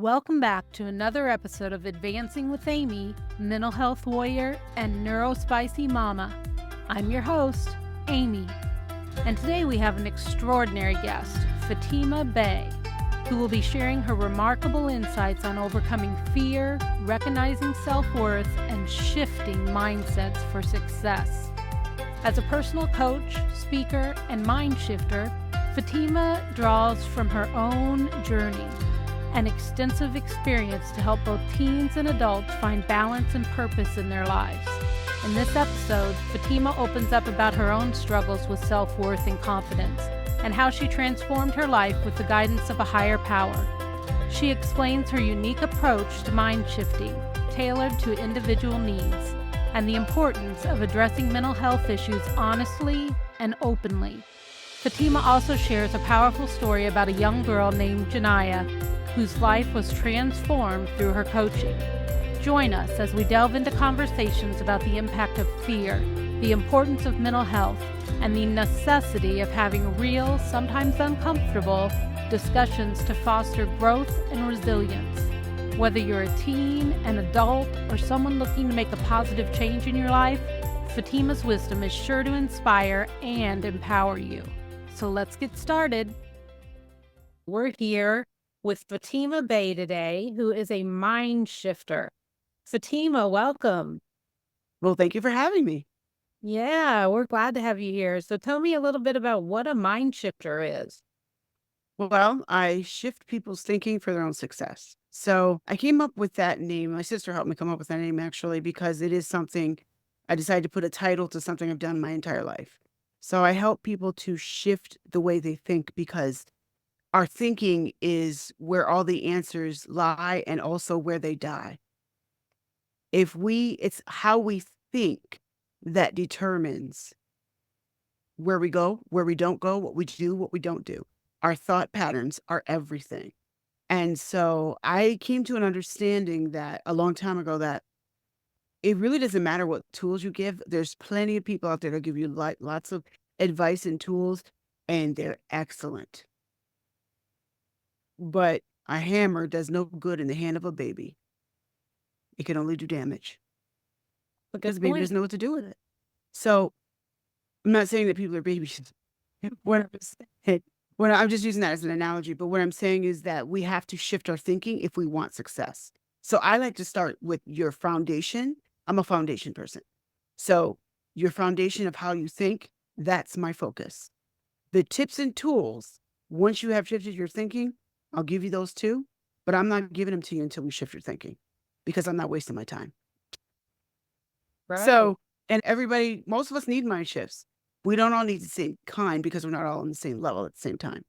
Welcome back to another episode of Advancing with Amy, mental health warrior and neurospicy mama. I'm your host, Amy, and today we have an extraordinary guest, Fatima Bey, who will be sharing her remarkable insights on overcoming fear, recognizing self-worth, and shifting mindsets for success. As a personal coach, speaker, and MindShifter, Fatima draws from her own journey and extensive experience to help both teens and adults find balance and purpose in their lives. In this episode, Fatima opens up about her own struggles with self-worth and confidence, and how she transformed her life with the guidance of a higher power. She explains her unique approach to mind shifting, tailored to individual needs, and the importance of addressing mental health issues honestly and openly. Fatima also shares a powerful story about a young girl named Jannah, whose life was transformed through her coaching. Join us as we delve into conversations about the impact of fear, the importance of mental health, and the necessity of having real, sometimes uncomfortable, discussions to foster growth and resilience. Whether you're a teen, an adult, or someone looking to make a positive change in your life, Fatima's wisdom is sure to inspire and empower you. So let's get started. We're here with Fatima Bey today, who is a mind shifter. Fatima, welcome. Well, thank you for having me. Yeah, we're glad to have you here. So tell me a little bit about what a mind shifter is. Well, I shift people's thinking for their own success. So I came up with that name. My sister helped me come up with that name actually, because it is something I decided to put a title to something I've done my entire life. So I help people to shift the way they think, because our thinking is where all the answers lie and also where they die. It's how we think that determines where we go, where we don't go, what we do, what we don't do. Our thought patterns are everything. And so I came to an understanding that a long time ago that it really doesn't matter what tools you give. There's plenty of people out there that give you lots of advice and tools, and they're excellent. But a hammer does no good in the hand of a baby. It can only do damage because the baby doesn't know what to do with it. So I'm not saying that people are babies. I'm just using that as an analogy, but what I'm saying is that we have to shift our thinking if we want success. So I like to start with your foundation. I'm a foundation person. So your foundation of how you think, that's my focus. The tips and tools, once you have shifted your thinking, I'll give you those too, but I'm not giving them to you until we shift your thinking, because I'm not wasting my time. Right. So, and everybody, most of us need mind shifts. We don't all need the same kind because we're not all on the same level at the same time,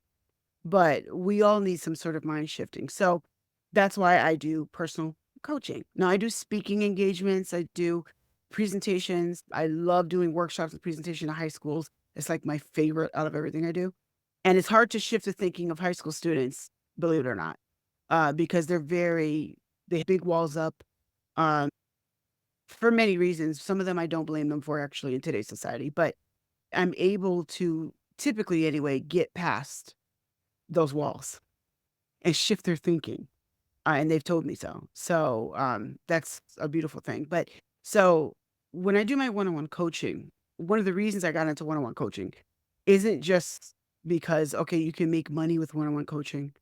but we all need some sort of mind shifting. So that's why I do personal coaching. Now I do speaking engagements. I do presentations. I love doing workshops and presentation to high schools. It's like my favorite out of everything I do. And it's hard to shift the thinking of high school students, believe it or not, because they have big walls up for many reasons. Some of them I don't blame them for actually in today's society, but I'm able to typically anyway get past those walls and shift their thinking. And they've told me so. So that's a beautiful thing. But so when I do my one-on-one coaching, one of the reasons I got into one-on-one coaching isn't just because, okay, you can make money with one-on-one coaching.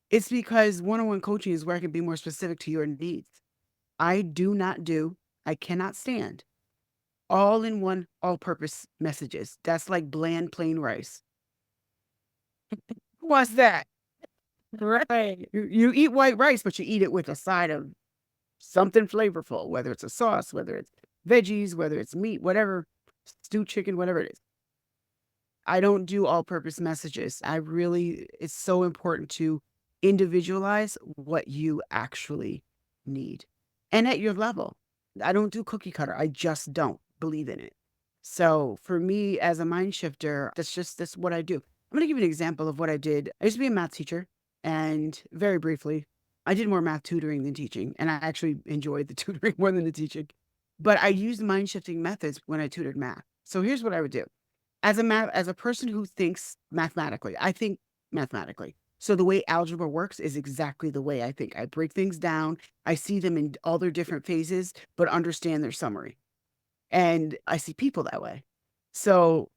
It's because one-on-one coaching is where I can be more specific to your needs. I cannot stand all-in-one, all-purpose messages. That's like bland, plain rice. What's that? Right. You eat white rice, but you eat it with a side of something flavorful, whether it's a sauce, whether it's veggies, whether it's meat, whatever, stewed chicken, whatever it is. I don't do all-purpose messages. It's so important to individualize what you actually need. And at your level. I don't do cookie cutter. I just don't believe in it. So for me as a mind shifter, that's what I do. I'm going to give you an example of what I did. I used to be a math teacher, and very briefly, I did more math tutoring than teaching, and I actually enjoyed the tutoring more than the teaching. But I used mind shifting methods when I tutored math. So here's what I would do. As a person who thinks mathematically, I think mathematically. So the way algebra works is exactly the way I think. I break things down. I see them in all their different phases, but understand their summary. And I see people that way. So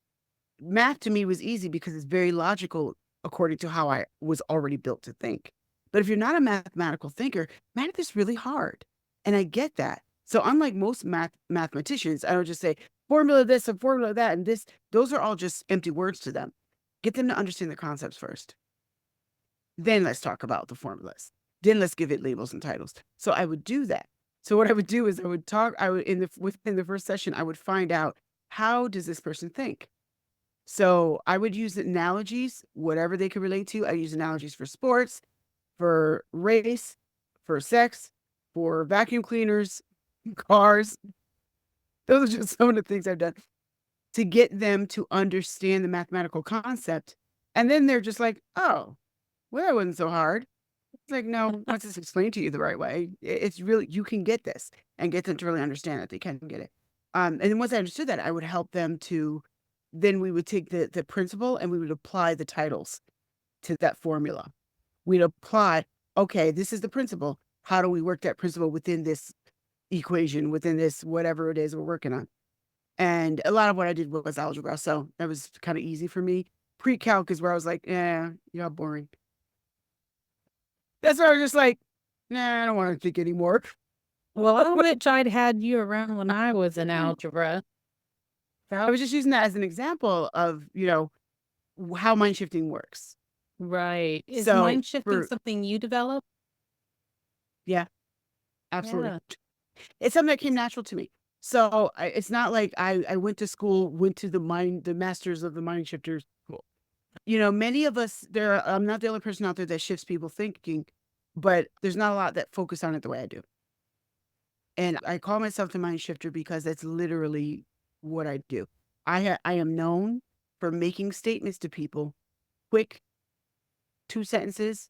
math to me was easy because it's very logical according to how I was already built to think. But if you're not a mathematical thinker, math is really hard. And I get that. So unlike most mathematicians, I don't just say formula this and formula that and this. Those are all just empty words to them. Get them to understand the concepts first. Then let's talk about the formulas. Then let's give it labels and titles. So I would do that. So what I would do is within the first session, I would find out, how does this person think? So I would use analogies, whatever they could relate to. I use analogies for sports, for race, for sex, for vacuum cleaners, cars. Those are just some of the things I've done to get them to understand the mathematical concept. And then they're just like, oh, well, that wasn't so hard. It's like, no, once it's explained to you the right way, it's really, you can get this, and get them to really understand that they can get it. And then once I understood that, I would help them to, then we would take the principle and we would apply the titles to that formula. We'd apply, okay, this is the principle. How do we work that principle within this equation, within this whatever it is we're working on? And a lot of what I did was algebra, so that was kind of easy for me. Pre-calc is where I was like, you're boring. That's where I was just like, nah, I don't want to think anymore. Well, I wish I'd had you around when I was in algebra. I was just using that as an example of, how mind shifting works. Right. Is So mind shifting something you developed? Yeah, absolutely. Yeah. It's something that came natural to me. So it's not like I went to school, went to the masters of the mind shifters school. Many of us, I'm not the only person out there that shifts people thinking, but there's not a lot that focus on it the way I do. And I call myself the mind shifter because that's literally what I do. I am known for making statements to people, quick, 2 sentences,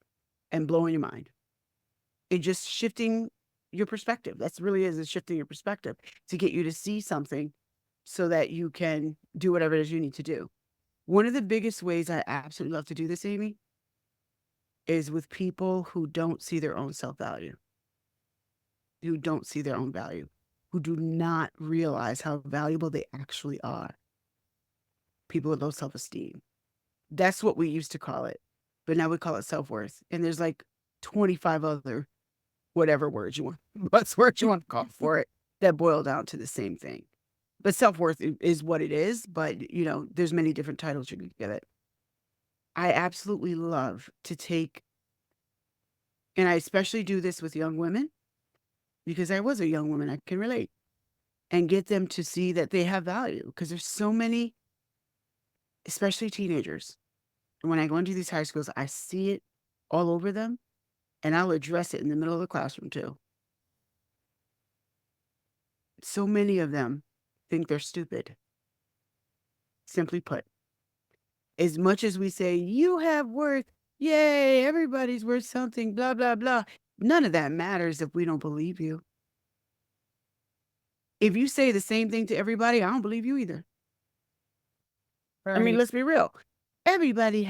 and blowing your mind. And just shifting your perspective. That's really is shifting your perspective to get you to see something so that you can do whatever it is you need to do. One of the biggest ways I absolutely love to do this, Amy, is with people who don't see their own self-value, who don't see their own value, who do not realize how valuable they actually are. People with low self-esteem. That's what we used to call it, but now we call it self-worth. And there's like 25 other whatever words you want, buzzwords you want to call for it, that boil down to the same thing. But self-worth is what it is, but there's many different titles you can give it. I absolutely love to take, and I especially do this with young women, because I was a young woman, I can relate, and get them to see that they have value, because there's so many, especially teenagers. When I go into these high schools, I see it all over them, and I'll address it in the middle of the classroom too. So many of them think they're stupid. Simply put, as much as we say, you have worth, yay, everybody's worth something, blah, blah, blah. None of that matters if we don't believe you. If you say the same thing to everybody, I don't believe you either. Right. I mean, let's be real. Everybody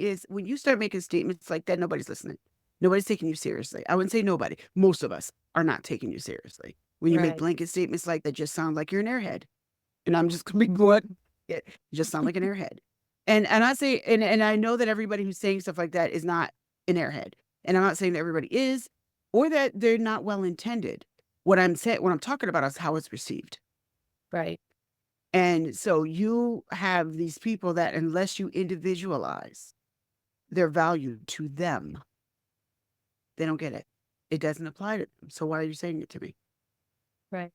is, when you start making statements like that, nobody's listening. Nobody's taking you seriously. I wouldn't say nobody. Most of us are not taking you seriously. When you make blanket statements like that, just sound like you're an airhead. And I'm just going to be blunt. You just sound like an airhead. And I say, and I know that everybody who's saying stuff like that is not an airhead. And I'm not saying that everybody is, or that they're not well intended. What I'm talking about is how it's received. Right. And so you have these people that, unless you individualize their value to them, they don't get it. It doesn't apply to them. So why are you saying it to me? Right.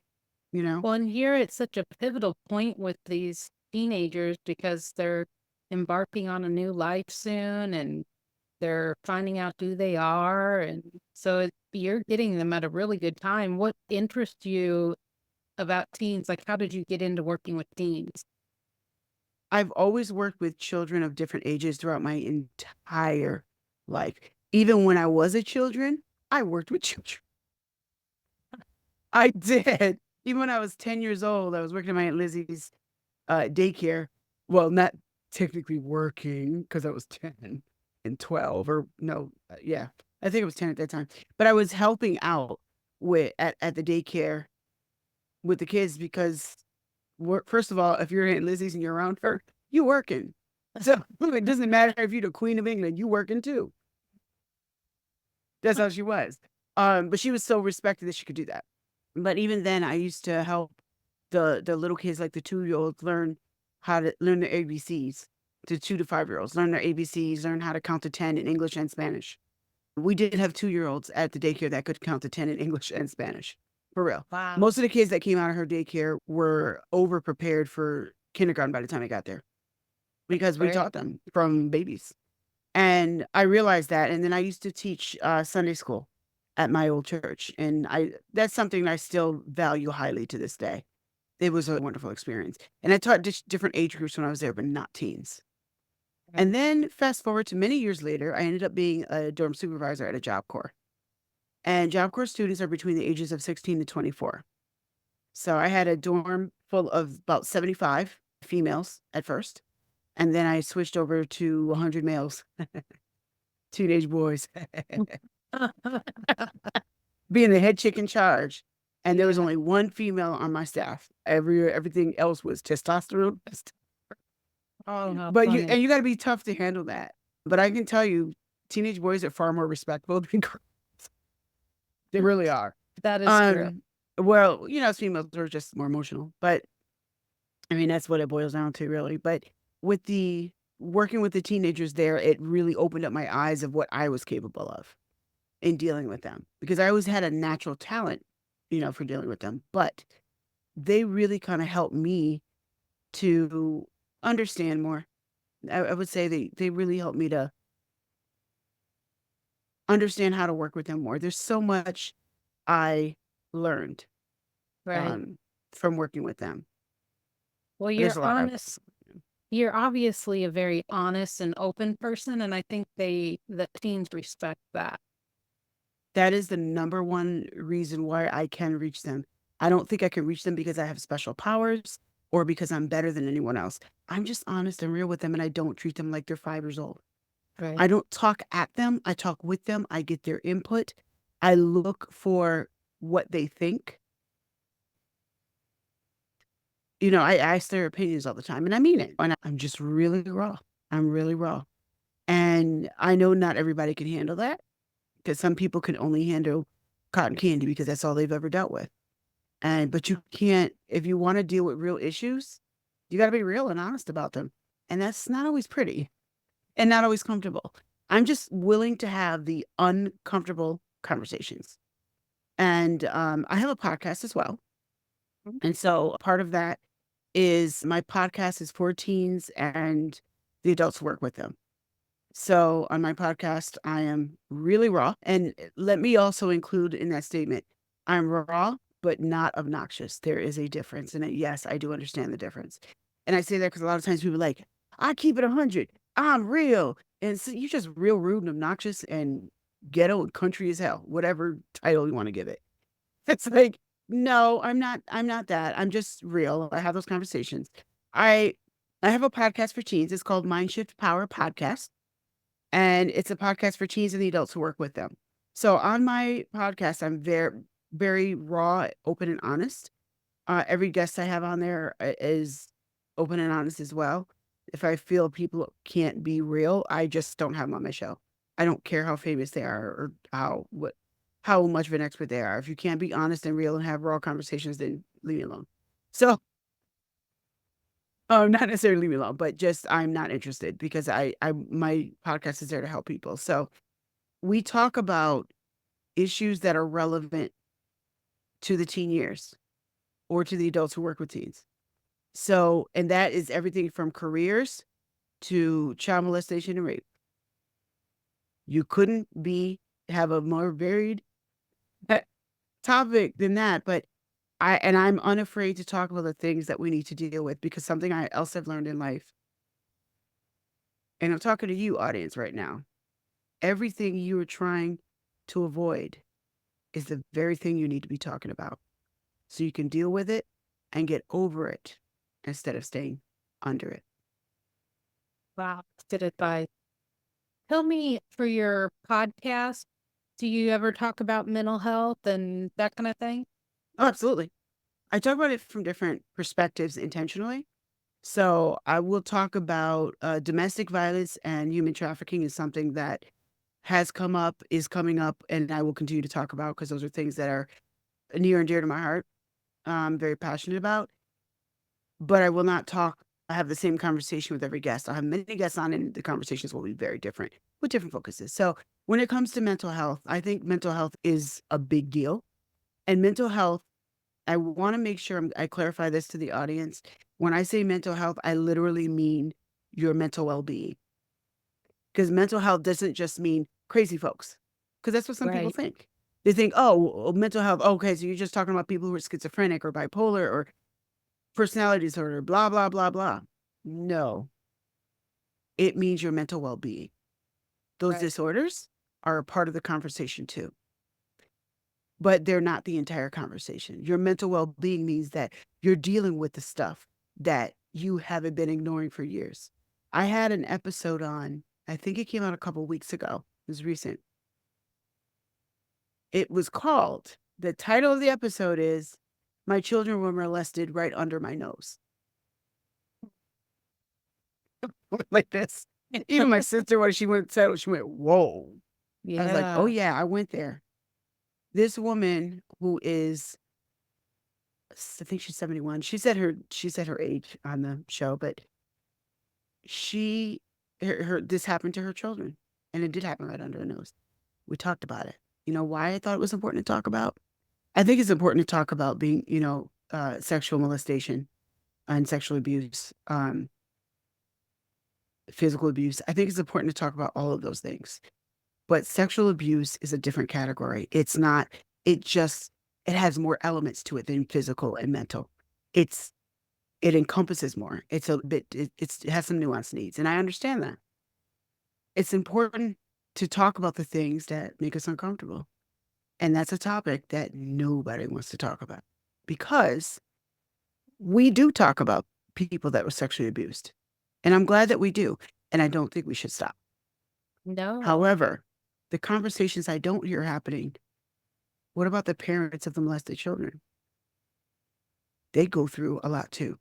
Well, and here it's such a pivotal point with these teenagers, because they're embarking on a new life soon, and they're finding out who they are. And so you're getting them at a really good time. What interests you about teens? Like, how did you get into working with teens? I've always worked with children of different ages throughout my entire life. Even when I was a children, I worked with children. I did. Even when I was 10 years old, I was working at my Aunt Lizzie's daycare. Well, not technically working because I was 10, and 12, or no, yeah, I think it was 10 at that time. But I was helping out at the daycare with the kids because first of all, if you're Aunt Lizzie's and you're around her, you working. So it doesn't matter if you're the Queen of England, you working too. That's how she was. But she was so respected that she could do that. But even then, I used to help the little kids, like the 2-year-olds, learn how to learn their ABCs. The 2 to 5-year-olds learn their ABCs, learn how to count to 10 in English and Spanish. We did have 2-year-olds at the daycare that could count to 10 in English and Spanish. For real. Wow. Most of the kids that came out of her daycare were over prepared for kindergarten by the time I got there because we Great. taught them from babies. And I realized that. And then I used to teach Sunday school at my old church. And that's something I still value highly to this day. It was a wonderful experience. And I taught different age groups when I was there, but not teens. And then fast forward to many years later, I ended up being a dorm supervisor at a Job Corps. And Job Corps students are between the ages of 16 to 24. So I had a dorm full of about 75 females at first. And then I switched over to 100 males, teenage boys, being the head chick in charge. And there was only one female on my staff. Everything else was testosterone. Oh, But you got to be tough to handle that. But I can tell you, teenage boys are far more respectful than girls. They really are. that is true. Well, as females are just more emotional. But I mean, that's what it boils down to, really. But with the working with the teenagers there, it really opened up my eyes of what I was capable of in dealing with them, because I always had a natural talent, for dealing with them. But they really kind of helped me to understand more. I would say they really helped me to understand how to work with them more. There's so much I learned Right. from working with them. Well, There's you're a lot of honest. You're obviously a very honest and open person, and I think the teens respect that. That is the number one reason why I can reach them. I don't think I can reach them because I have special powers or because I'm better than anyone else. I'm just honest and real with them, and I don't treat them like they're 5 years old. Right. I don't talk at them. I talk with them. I get their input. I look for what they think. I ask their opinions all the time, and I mean it. And I'm just really raw. I'm really raw. And I know not everybody can handle that, because some people can only handle cotton candy because that's all they've ever dealt with. But you can't, if you want to deal with real issues, you got to be real and honest about them. And that's not always pretty and not always comfortable. I'm just willing to have the uncomfortable conversations. And I have a podcast as well. And so part of that is my podcast is for teens and the adults who work with them. So on my podcast, I am really raw. And let me also include in that statement, I'm raw, but not obnoxious. There is a difference. And yes, I do understand the difference. And I say that because a lot of times people are like, I keep it 100. I'm real. And so you're just real rude and obnoxious and ghetto and country as hell, whatever title you want to give it. It's like, no, I'm not that. I'm just real. I have those conversations. I have a podcast for teens. It's called MindShift Power Podcast. And it's a podcast for teens and the adults who work with them. So on my podcast, I'm very, very raw, open, and honest. Every guest I have on there is open and honest as well. If I feel people can't be real, I just don't have them on my show. I don't care how famous they are or how much of an expert they are. If you can't be honest and real and have raw conversations, then leave me alone. So, not necessarily leave me alone, but just I'm not interested, because my podcast is there to help people. So we talk about issues that are relevant to the teen years or to the adults who work with teens. So, and that is everything from careers to child molestation and rape. You couldn't have a more varied topic than that, but I'm unafraid to talk about the things that we need to deal with, because something else I've learned in life, and I'm talking to you, audience, right now, everything you are trying to avoid is the very thing you need to be talking about, so you can deal with it and get over it instead of staying under it. Wow, good advice. Tell me, for your podcast, do you ever talk about mental health and that kind of thing? Oh, absolutely. I talk about it from different perspectives intentionally. So I will talk about domestic violence and human trafficking is something that has come up, is coming up, and I will continue to talk about because those are things that are near and dear to my heart. I'm very passionate about, but I will not talk. I have the same conversation with every guest. I'll have many guests on, and the conversations will be very different with different focuses. So when it comes to mental health, I think mental health is a big deal. And mental health, I want to make sure I clarify this to the audience. When I say mental health, I literally mean your mental well being. Because mental health doesn't just mean crazy folks, because that's what some people Right. think. They think, oh, well, mental health, okay, so you're just talking about people who are schizophrenic or bipolar or personality disorder, blah, blah, blah, blah. No, it means your mental well being. Those Right. disorders are a part of the conversation too, but they're not the entire conversation. Your mental well being means that you're dealing with the stuff that you haven't been ignoring for years. I had an episode on, I think it came out a couple weeks ago. It was recent. It was called, the title of the episode is My Children Were Molested Right Under My Nose. Like this. Even my sister, when she went settle, she went, whoa. I was like, oh Yeah. yeah, I went there. This woman who is, I think she's 71. She said her age on the show, but she this happened to her children. And it did happen right under her nose. We talked about it. You know why I thought it was important to talk about? I think it's important to talk about being, sexual molestation and sexual abuse, physical abuse. I think it's important to talk about all of those things. But sexual abuse is a different category. It's not, it just, it has more elements to it than physical and mental. It's, it encompasses more. It's a bit, it has some nuanced needs. And I understand that. It's important to talk about the things that make us uncomfortable. And that's a topic that nobody wants to talk about because we do talk about people that were sexually abused. And I'm glad that we do. And I don't think we should stop. No. However, the conversations I don't hear happening, what about the parents of the molested children? They go through a lot too.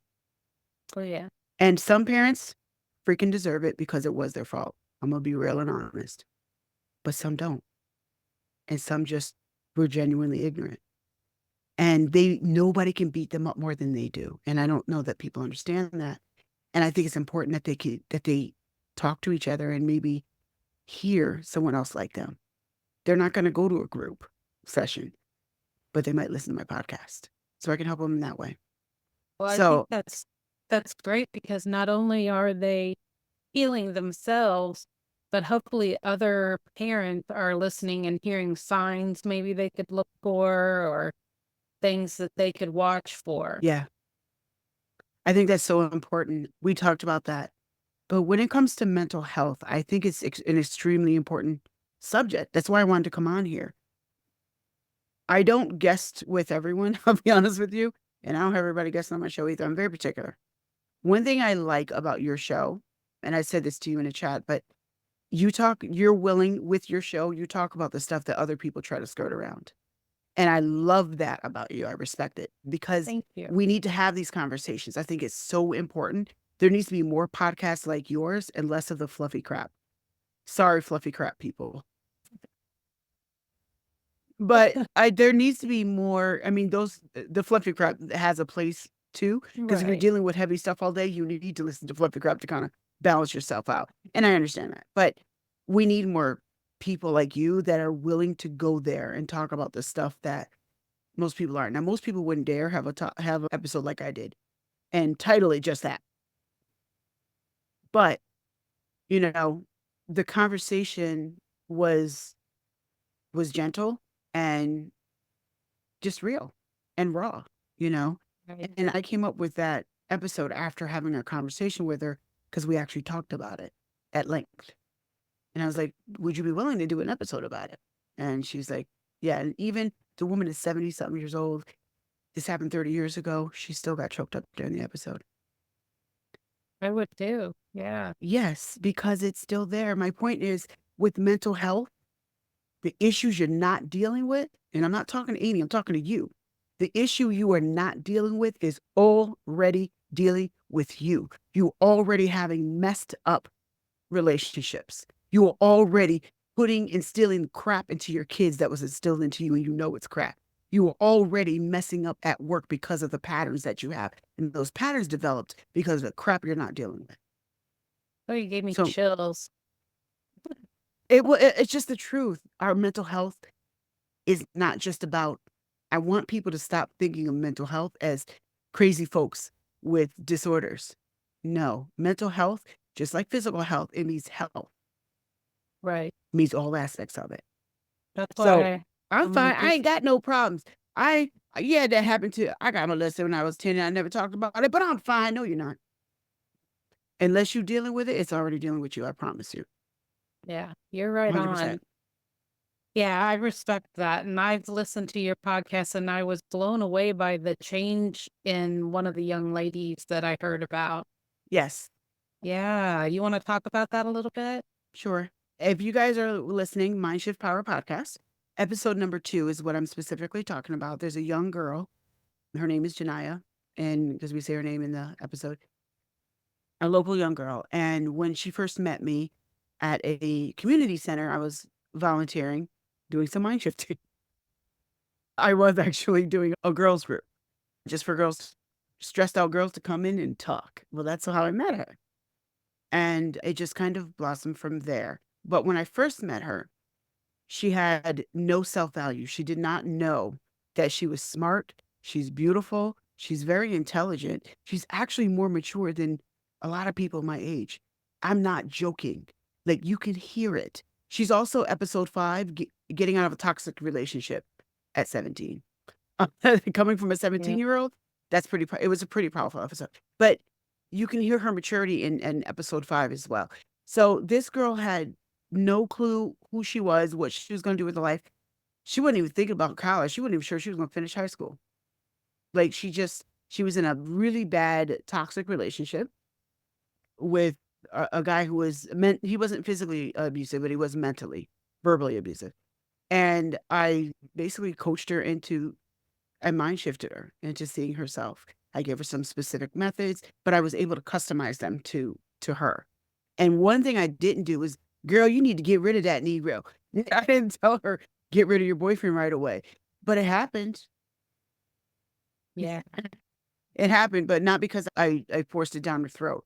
Oh, yeah. And some parents freaking deserve it because it was their fault. I'm going to be real and honest. But some don't. And some just were genuinely ignorant. And nobody can beat them up more than they do. And I don't know that people understand that. And I think it's important that they talk to each other and maybe hear someone else like them. They're not going to go to a group session, but they might listen to my podcast. So I can help them in that way. Well, I think So that's great because not only are they healing themselves, but hopefully other parents are listening and hearing signs maybe they could look for or things that they could watch for. yeah, I think that's so important. We talked about that. But when it comes to mental health, I think it's an extremely important subject. That's why I wanted to come on here. I don't guest with everyone, I'll be honest with you. And I don't have everybody guest on my show either. I'm very particular. One thing I like about your show, and I said this to you in a chat, but you're willing with your show, you talk about the stuff that other people try to skirt around. And I love that about you. I respect it because Thank you. we need to have these conversations. I think it's so important. There needs to be more podcasts like yours and less of the fluffy crap. Sorry, fluffy crap people. But there needs to be more. I mean, the fluffy crap has a place too. Because if you're Right. dealing with heavy stuff all day, you need to listen to fluffy crap to kind of balance yourself out. And I understand that. But we need more people like you that are willing to go there and talk about the stuff that most people aren't. Now, most people wouldn't dare have an episode like I did and title it just that. But, you know, the conversation was gentle and just real and raw, you know? Right. And I came up with that episode after having a conversation with her because we actually talked about it at length. And I was like, would you be willing to do an episode about it? And she's like, yeah. And even the woman is 70 something years old. This happened 30 years ago. She still got choked up during the episode. I would too. Yeah. Yes, because it's still there. My point is with mental health, the issues you're not dealing with, and I'm not talking to Amy, I'm talking to you. The issue you are not dealing with is already dealing with you. You already having messed up relationships. You are already instilling crap into your kids that was instilled into you, and you know it's crap. You are already messing up at work because of the patterns that you have. And those patterns developed because of the crap you're not dealing with. Oh, you gave me So chills. it's just the truth. Our mental health is not just about, I want people to stop thinking of mental health as crazy folks with disorders. No, mental health, just like physical health, it means health, Right. means all aspects of it. That's So why I'm I'm fine. I just, ain't got no problems. Yeah, that happened to, I got molested when I was 10 and I never talked about it, but I'm fine. No, you're not. Unless you're dealing with it, it's already dealing with you. I promise you. yeah, you're right on. 100%. Yeah, I respect that. And I've listened to your podcast and I was blown away by the change in one of the young ladies that I heard about. Yes, Yeah, you want to talk about that a little bit? sure. If you guys are listening, MindShift Power Podcast, episode number 2 is what I'm specifically talking about. There's a young girl. Her name is Jannah. And because we say her name in the episode, a local young girl. And when she first met me at a community center, I was volunteering, doing some mind shifting. I was actually doing a girls group just for girls, stressed out girls to come in and talk. Well, that's how I met her. And it just kind of blossomed from there. But when I first met her, she had no self-value. She did not know that she was smart. She's beautiful. She's very intelligent. She's actually more mature than a lot of people my age. I'm not joking. Like you can hear it. She's also episode 5, getting out of a toxic relationship at 17. Coming from a Yeah. 17-year-old, it was a pretty powerful episode. But you can hear her maturity in episode 5 as well. So this girl had no clue who she was, what she was going to do with her life. She wasn't even thinking about college. She wasn't even sure she was going to finish high school. Like she was in a really bad toxic relationship with a guy who he wasn't physically abusive, but he was mentally, verbally abusive. And I basically coached her into, I mind shifted her into seeing herself. I gave her some specific methods, but I was able to customize them to her. And one thing I didn't do was, girl, you need to get rid of that Negro. I didn't tell her, get rid of your boyfriend right away. But it happened. Yeah. It happened, but not because I forced it down her throat.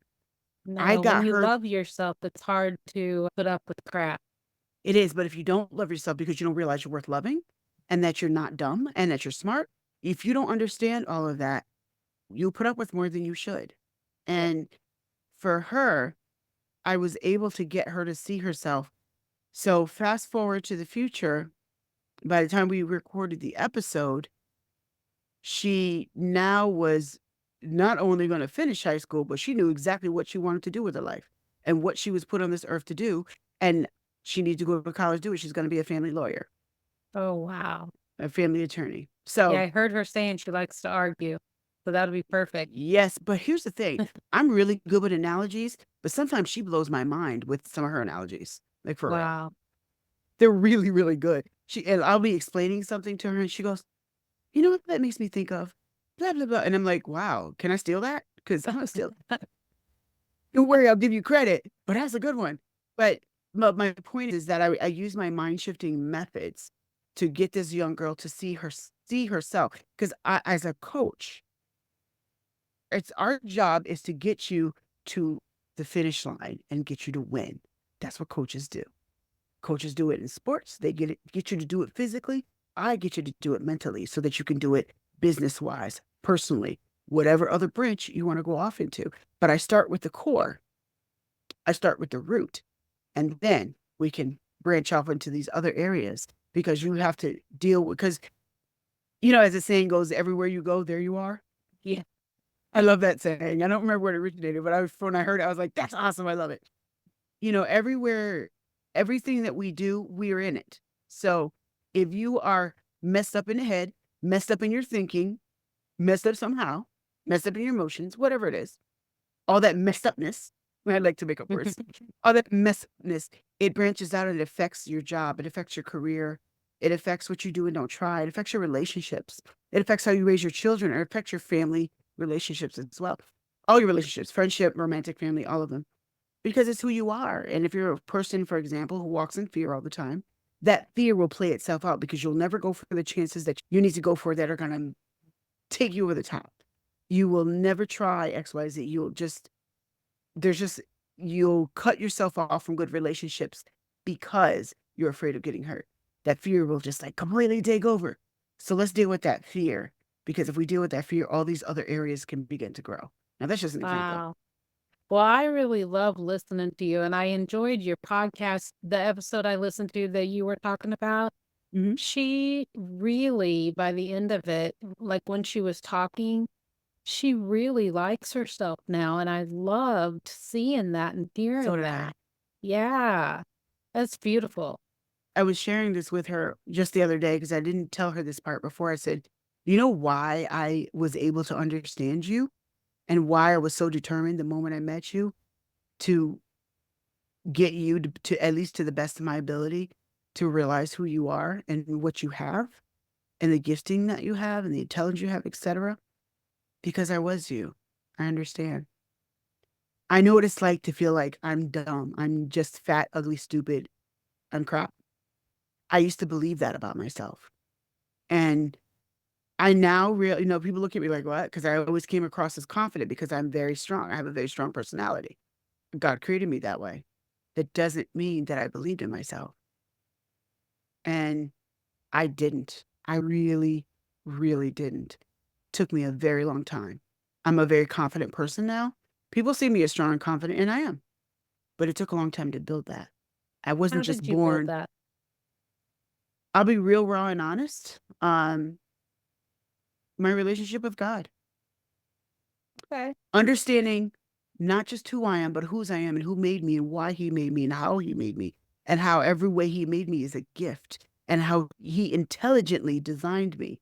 I No, when got you her. love yourself, it's hard to put up with crap. It is, but if you don't love yourself because you don't realize you're worth loving and that you're not dumb and that you're smart, if you don't understand all of that, you put up with more than you should. Yeah. And for her, I was able to get her to see herself. So fast forward to the future, by the time we recorded the episode, she now was not only going to finish high school, but she knew exactly what she wanted to do with her life and what she was put on this earth to do. And she needs to go to college to do it. She's going to be a family lawyer, Oh, wow. a family attorney. Yeah, So, I heard her saying she likes to argue. So that'll be perfect. yes, but here's the thing. I'm really good with analogies, but sometimes she blows my mind with some of her analogies. Like for real. Wow. They're really, really good. And I'll be explaining something to her and she goes, you know what that makes me think of? Blah, blah, blah. And I'm like, wow, can I steal that? Because I'm going to steal it. Don't worry, I'll give you credit, but that's a good one. But my point is that I use my mind shifting methods to get this young girl to see herself. Because as a coach, it's our job is to get you to the finish line and get you to win. That's what coaches do. Coaches do it in sports. They get you to do it physically. I get you to do it mentally so that you can do it business wise, personally, whatever other branch you want to go off into. But I start with the core. I start with the root. And then we can branch off into these other areas because you have to deal with, because, as the saying goes, everywhere you go, there you are. Yeah. I love that saying. I don't remember where it originated, but when I heard it, I was like, that's awesome. I love it. Everywhere, everything that we do, we're in it. So if you are messed up in the head, messed up in your thinking, messed up somehow, messed up in your emotions, whatever it is, all that messed upness, I like to make up words. All that messiness, it branches out and it affects your job. It affects your career. It affects what you do and don't try. It affects your relationships. It affects how you raise your children. It affects your family relationships as well. All your relationships, friendship, romantic, family, all of them. Because it's who you are. And if you're a person, for example, who walks in fear all the time, that fear will play itself out because you'll never go for the chances that you need to go for that are going to take you over the top. You will never try XYZ. You'll cut yourself off from good relationships because you're afraid of getting hurt. That fear will just like completely take over. So let's deal with that fear, because if we deal with that fear, all these other areas can begin to grow. Now, that's just an example. Wow. Well, I really love listening to you, and I enjoyed your podcast, the episode I listened to that you were talking about. Mhm. She really, by the end of it, like when she was talking, she really likes herself now, and I loved seeing that and So hearing did that. I. Yeah, that's beautiful. I was sharing this with her just the other day because I didn't tell her this part before. I said, you know why I was able to understand you and why I was so determined the moment I met you to get you to at least to the best of my ability to realize who you are and what you have and the gifting that you have and the intelligence you have, etc. Because I was you. I understand. I know what it's like to feel like I'm dumb. I'm just fat, ugly, stupid. I'm crap. I used to believe that about myself. And I now really, people look at me like, what? Because I always came across as confident because I'm very strong. I have a very strong personality. God created me that way. That doesn't mean that I believed in myself. And I didn't. I really, really didn't. Took me a very long time. I'm a very confident person now. People see me as strong and confident, and I am. But it took a long time to build that. I How wasn't just did you build born. that? I'll be real, raw, and honest. My relationship with God. Okay. Understanding not just who I am, but whose I am and who made me and why he made me and how he made me and how every way he made me is a gift and how he intelligently designed me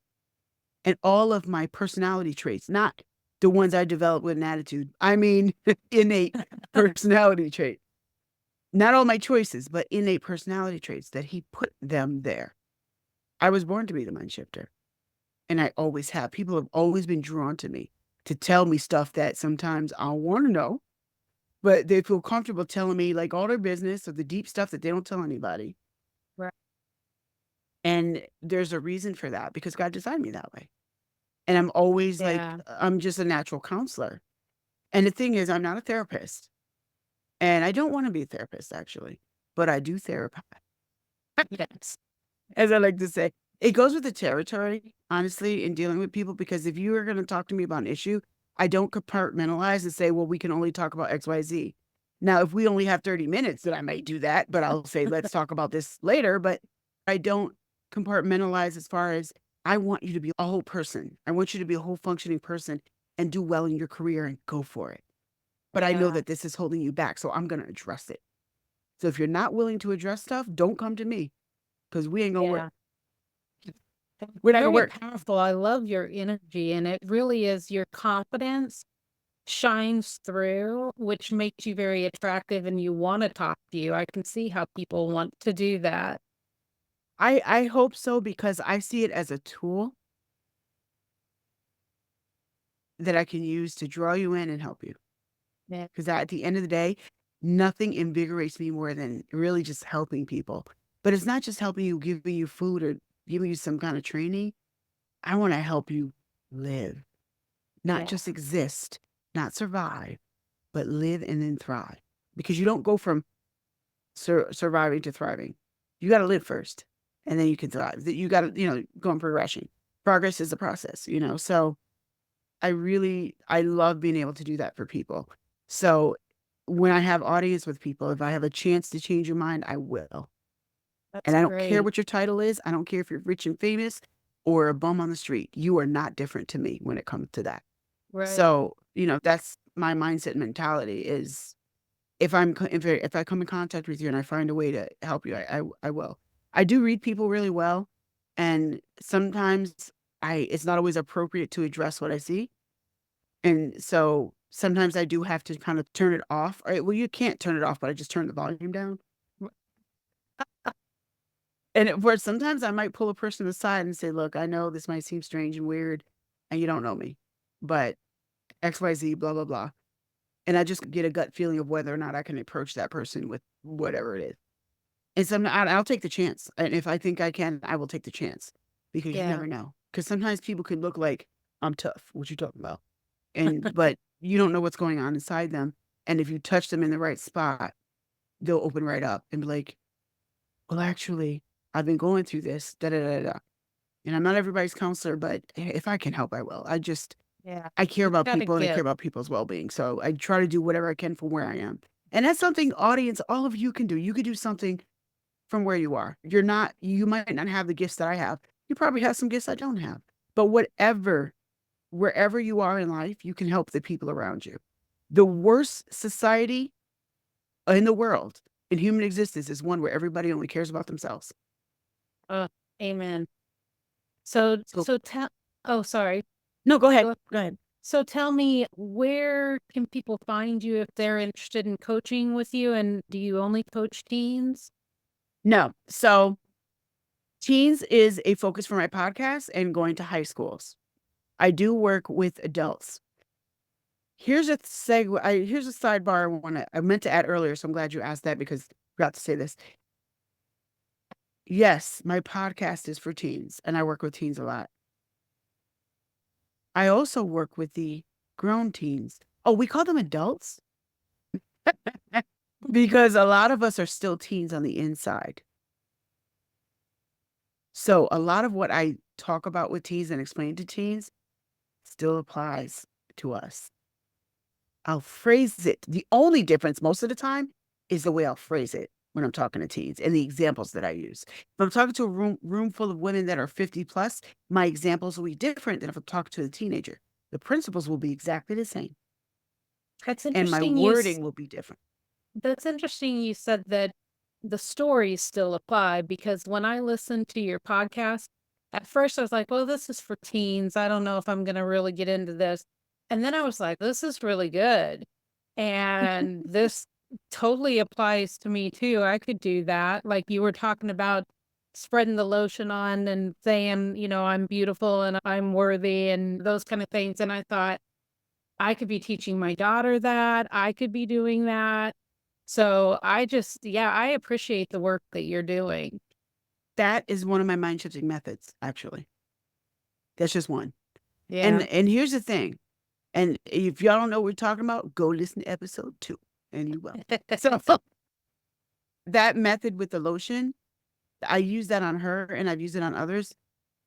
and all of my personality traits, not the ones I developed with an attitude. I mean, innate personality trait. Not all my choices, but innate personality traits that he put them there. I was born to be the mind shifter. And I always have. People have always been drawn to me to tell me stuff that sometimes I want to know, but they feel comfortable telling me like all their business or the deep stuff that they don't tell anybody. Right. And there's a reason for that because God designed me that way. And I'm always like, Yeah. I'm just a natural counselor. And the thing is, I'm not a therapist. And I don't want to be a therapist, actually, but I do therapize. Yes. As I like to say, it goes with the territory, honestly, in dealing with people, because if you are going to talk to me about an issue, I don't compartmentalize and say, well, we can only talk about XYZ. Now, if we only have 30 minutes, then I might do that, but I'll say, let's talk about this later. But I don't compartmentalize as far as I want you to be a whole person. I want you to be a whole functioning person and do well in your career and go for it. But I know Yeah. that this is holding you back, so I'm going to address it. So if you're not willing to address stuff, don't come to me because we ain't going to work. We're not going to Very work. powerful. I love your energy, and it really is your confidence shines through, which makes you very attractive and you want to talk to you. I can see how people want to do that. I hope so because I see it as a tool that I can use to draw you in and help you. Yeah. Because at the end of the day, nothing invigorates me more than really just helping people. But it's not just helping you, giving you food or giving you some kind of training. I want to help you live, not Yeah. just exist, not survive, but live and then thrive. Because you don't go from surviving to thriving. You got to live first and then you can thrive. That you got to, go in progression. Progress is a process, So I love being able to do that for people. So when I have audience with people, if I have a chance to change your mind, I will. That's And I don't care great. what your title is. I don't care if you're rich and famous or a bum on the street. You are not different to me when it comes to that. Right. So, that's my mindset and mentality is if I come in contact with you and I find a way to help you, I will. I do read people really well. And sometimes it's not always appropriate to address what I see. And so sometimes I do have to kind of turn it off. Well, you can't turn it off, but I just turn the volume down. And where sometimes I might pull a person aside and say, look, I know this might seem strange and weird, and you don't know me, but XYZ, blah, blah, blah. And I just get a gut feeling of whether or not I can approach that person with whatever it is. And sometimes I'll take the chance. And if I think I can, I will take the chance because you Yeah. never know. Because sometimes people can look like, I'm tough. What you talking about? But you don't know what's going on inside them. And if you touch them in the right spot, they'll open right up and be like, well, actually, I've been going through this, da da da da. And I'm not everybody's counselor, but if I can help, I will. Yeah. I care You about gotta people and I care give. about people's well-being. So I try to do whatever I can from where I am. And that's something audience, all of you can do. You could do something from where you are. You might not have the gifts that I have. You probably have some gifts I don't have. But wherever you are in life, you can help the people around you. The worst society in the world, in human existence, is one where everybody only cares about themselves. Amen. So So, tell. Oh, sorry. no, go ahead. Go- Go ahead. So tell me, where can people find you if they're interested in coaching with you? And do you only coach teens? No. So teens is a focus for my podcast and going to high schools. I do work with adults. Here's a segue. Here's a sidebar I meant to add earlier, so I'm glad you asked that because I forgot to say this. Yes, my podcast is for teens, and I work with teens a lot. I also work with the grown teens. Oh, we call them adults because a lot of us are still teens on the inside. So a lot of what I talk about with teens and explain to teens still applies to us. I'll phrase it. The only difference most of the time is the way I'll phrase it when I'm talking to teens and the examples that I use. If I'm talking to a room full of women that are 50 plus, my examples will be different than if I'm talking to a teenager. The principles will be exactly the same. That's And my interesting. wording will be different. That's interesting. You said that the stories still apply because when I listened to your podcast, at first I was like, well, this is for teens. I don't know if I'm going to really get into this. And then I was like, this is really good. And this totally applies to me too. I could do that. Like you were talking about spreading the lotion on and saying, I'm beautiful and I'm worthy and those kind of things. And I thought, I could be teaching my daughter that. I could be doing that. So I appreciate the work that you're doing. That is one of my mind shifting methods, actually. That's just one. Yeah. And here's the thing. And if y'all don't know what we're talking about, go listen to episode 2 and you will. So that method with the lotion, I use that on her and I've used it on others,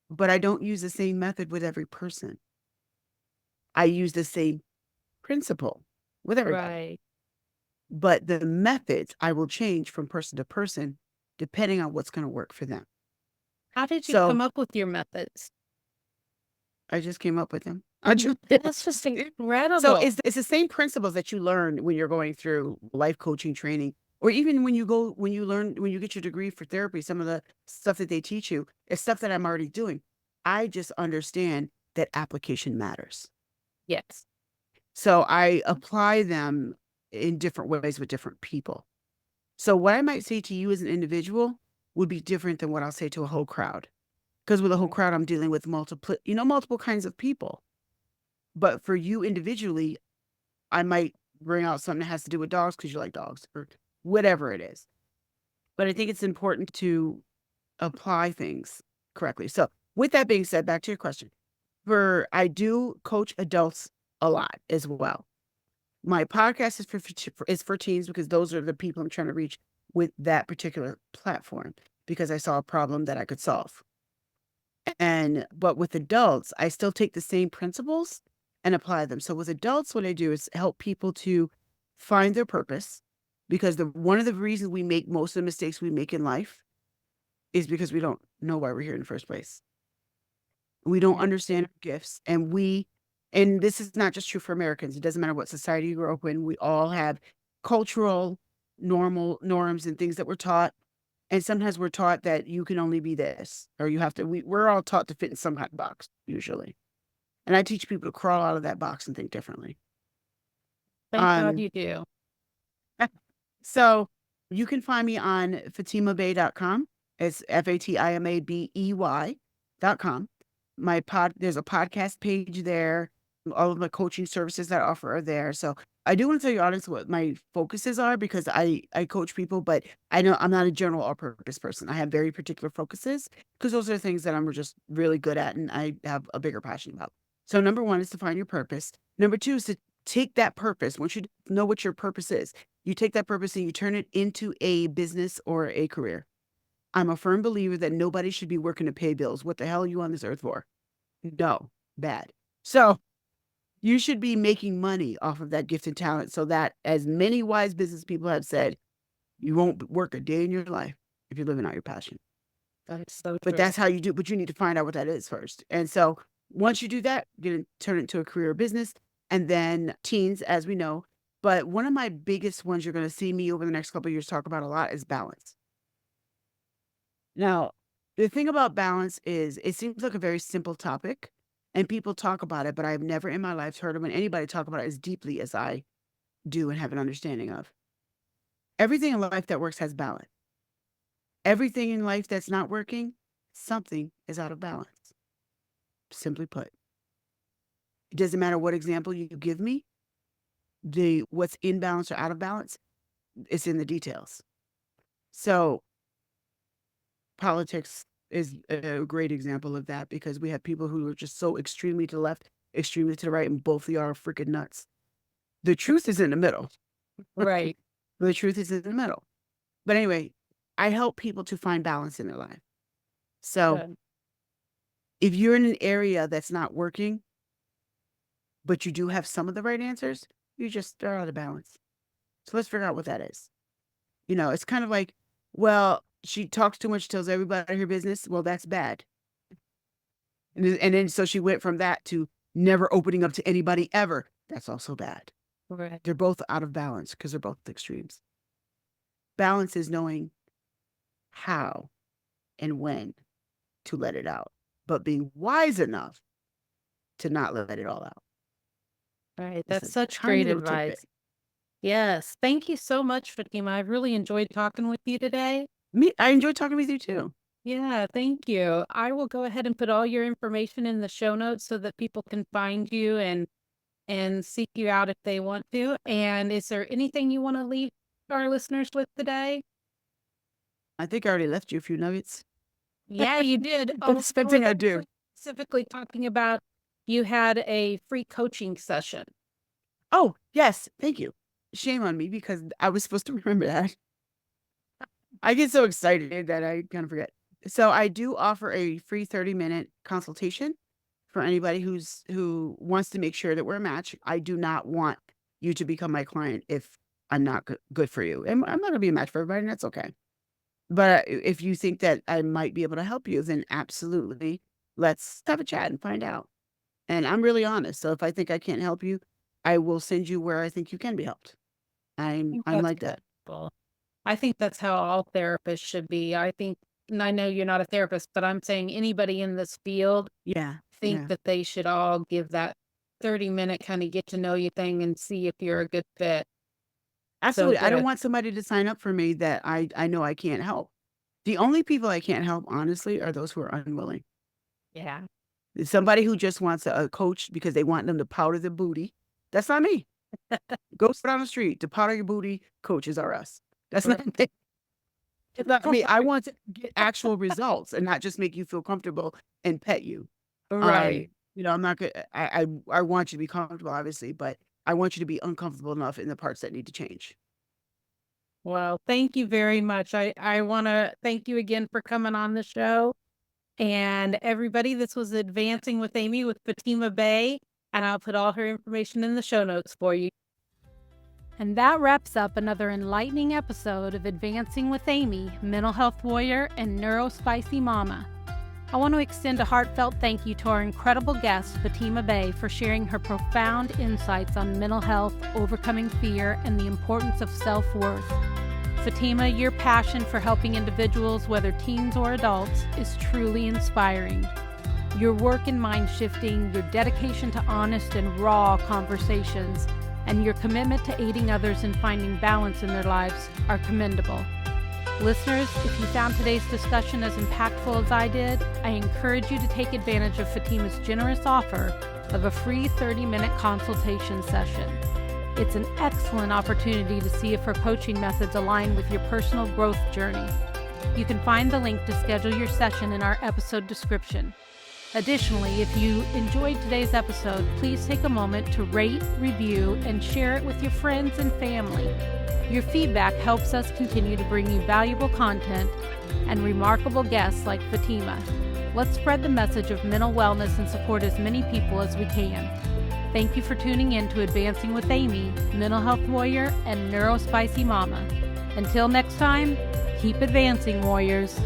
but I don't use the same method with every person. I use the same principle with everybody. Right. But the methods I will change from person to person depending on what's going to work for them. How did you So come up with your methods? I just came up with them. That's just incredible. So it's the same principles that you learn when you're going through life coaching training, or even when you get your degree for therapy. Some of the stuff that they teach you is stuff that I'm already doing. I just understand that application matters. Yes. So I apply them in different ways with different people. So what I might say to you as an individual would be different than what I'll say to a whole crowd. Because with a whole crowd, I'm dealing with multiple kinds of people. But for you individually, I might bring out something that has to do with dogs because you like dogs or whatever it is. But I think it's important to apply things correctly. So with that being said, back to your question. I do coach adults a lot as well. My podcast is for teens because those are the people I'm trying to reach with that particular platform because I saw a problem that I could solve. But with adults, I still take the same principles and apply them. So with adults, what I do is help people to find their purpose because one of the reasons we make most of the mistakes we make in life is because we don't know why we're here in the first place. We don't understand our gifts and this is not just true for Americans. It doesn't matter what society you grow up in. We all have cultural norms and things that we're taught. And sometimes we're taught that you can only be this, or we're all taught to fit in some kind of box, usually. And I teach people to crawl out of that box and think differently. Thank God you do. So you can find me on fatimabey.com. It's FATIMABEY.com. There's a podcast page there. All of my coaching services that I offer are there. So I do want to tell your audience what my focuses are, because I coach people, but I know I'm not a general all-purpose person. I have very particular focuses, because those are the things that I'm just really good at and I have a bigger passion about. So number one is to find your purpose. Number two is to take that purpose. Once you know what your purpose is, you take that purpose and you turn it into a business or a career. I'm a firm believer that nobody should be working to pay bills. What the hell are you on this earth for? No, bad. So you should be making money off of that gift and talent, so that, as many wise business people have said, you won't work a day in your life if you're living out your passion. That is so But true. that's how you do, but you need to find out what that is first. And so once you do that, you're going to turn it into a career or business. And then teens, as we know. But one of my biggest ones you're going to see me over the next couple of years talk about a lot is balance. Now, the thing about balance is it seems like a very simple topic and people talk about it, but I've never in my life heard of anybody talk about it as deeply as I do and have an understanding of. Everything in life that works has balance. Everything in life that's not working, something is out of balance. Simply put. It doesn't matter what example you give me, what's in balance or out of balance, it's in the details. So politics is a great example of that, because we have people who are just so extremely to the left, extremely to the right, and both of you are freaking nuts. The truth is in the middle. Right. The truth is in the middle. But anyway, I help people to find balance in their life. So Good. if you're in an area that's not working, but you do have some of the right answers, you just are out of balance. So let's figure out what that is. You know, it's kind of like, well, she talks too much, tells everybody her business. Well, that's bad. And then so she went from that to never opening up to anybody ever. That's also bad. Right. They're both out of balance because they're both extremes. Balance is knowing how and when to let it out, but being wise enough to not let it all out. Right. It's That's a such tiny great little advice. tidbit. Yes. Thank you so much, Fatima. I really enjoyed talking with you today. I enjoy talking with you too. Yeah, thank you. I will go ahead and put all your information in the show notes so that people can find you and seek you out if they want to. And is there anything you want to leave our listeners with today? I think I already left you a few nuggets. Yeah, you did. That's the thing I do. Specifically talking about you had a free coaching session. Oh, yes. Thank you. Shame on me, because I was supposed to remember that. I get so excited that I kind of forget. So I do offer a free 30-minute consultation for anybody who wants to make sure that we're a match. I do not want you to become my client if I'm not good for you. And I'm not going to be a match for everybody, and that's okay. But if you think that I might be able to help you, then absolutely, let's have a chat and find out. And I'm really honest. So if I think I can't help you, I will send you where I think you can be helped. I'm like that. Well, I think that's how all therapists should be. I think, and I know you're not a therapist, but I'm saying anybody in this field Yeah. think that they should all give that 30-minute kind of get to know you thing and see if you're a good fit. Absolutely. I don't good. want somebody to sign up for me that I know I can't help. The only people I can't help, honestly, are those who are unwilling. Yeah. Somebody who just wants a coach because they want them to powder their booty. That's not me. Go sit on the street. To powder your booty, coaches are us. That's not me. It's not me. I want to get actual results and not just make you feel comfortable and pet you. Right. You know, I'm not good. I want you to be comfortable, obviously, but I want you to be uncomfortable enough in the parts that need to change. Well, thank you very much. I want to thank you again for coming on the show. And everybody, this was Advancing with Amy with Fatima Bey, and I'll put all her information in the show notes for you. And that wraps up another enlightening episode of Advancing with Amy, mental health warrior and neurospicy mama. I want to extend a heartfelt thank you to our incredible guest, Fatima Bey, for sharing her profound insights on mental health, overcoming fear, and the importance of self-worth. Fatima, your passion for helping individuals, whether teens or adults, is truly inspiring. Your work in mind shifting, your dedication to honest and raw conversations, and your commitment to aiding others in finding balance in their lives are commendable. Listeners, if you found today's discussion as impactful as I did, I encourage you to take advantage of Fatima's generous offer of a free 30-minute consultation session. It's an excellent opportunity to see if her coaching methods align with your personal growth journey. You can find the link to schedule your session in our episode description. Additionally, if you enjoyed today's episode, please take a moment to rate, review, and share it with your friends and family. Your feedback helps us continue to bring you valuable content and remarkable guests like Fatima. Let's spread the message of mental wellness and support as many people as we can. Thank you for tuning in to Advancing with Amy, Mental Health Warrior and Neurospicy Mama. Until next time, keep advancing, warriors.